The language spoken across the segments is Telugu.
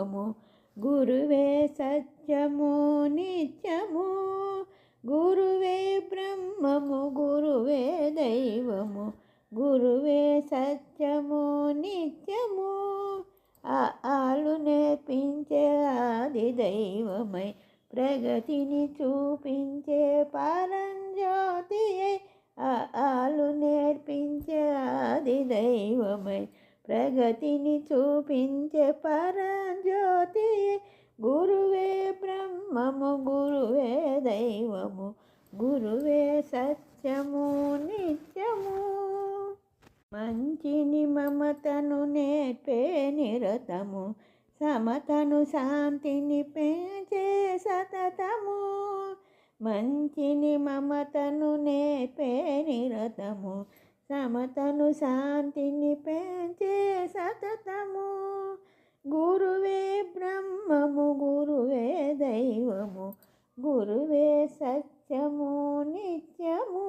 దైవము గురువే సత్యము నిత్యము గురువే బ్రహ్మము గురువే దైవము గురువే సత్యము నిత్యము ఆలు నేర్పించే ఆది దైవమై ప్రగతిని చూపించే పరంజ్యోతి ఆలు నేర్పించే ఆది దైవమై ప్రగతిని చూపించే పరంజ్యోతి గురువే బ్రహ్మము గురువే దైవము గురువే సత్యము నిత్యము మంచిని మమతను నేర్పే నిరతము సమతను శాంతిని పెంచే సతతము మంచిని మమతను నేర్పే నిరతము సమతను శాంతిని పెంచే సతతము గురువే బ్రహ్మము గురువే దైవము గురువే సత్యము నిత్యము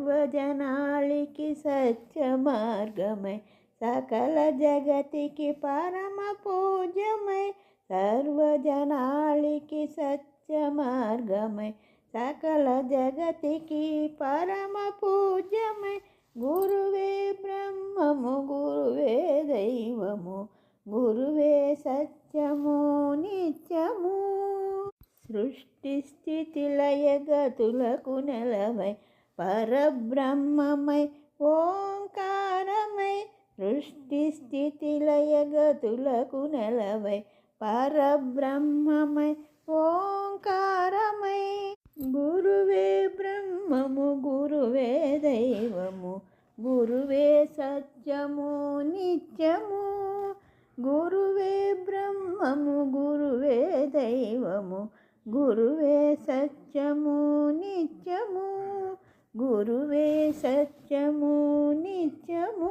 సర్వజనాళికి సత్య మార్గమై సకల జగతికి పరమ పూజ్యమై సర్వజనాళికి సత్య మార్గమై సకల జగతికి పరమ పూజ్యమై గురువే బ్రహ్మము గురువే దైవము గురువే సత్యము నిత్యము సృష్టి స్థితి లయ గతులకు నెలవై పరబ్రహ్మమై ఓంకారమై సృష్టి స్థితి లయ గతులకు నెలవై పరబ్రహ్మమై ఓంకారమై గురువే బ్రహ్మము గురువే దైవము గురువే సత్యము నిత్యము గురువే బ్రహ్మము గురువే దైవము గురువే సత్యము నిత్యము గురువే సత్యము నిత్యము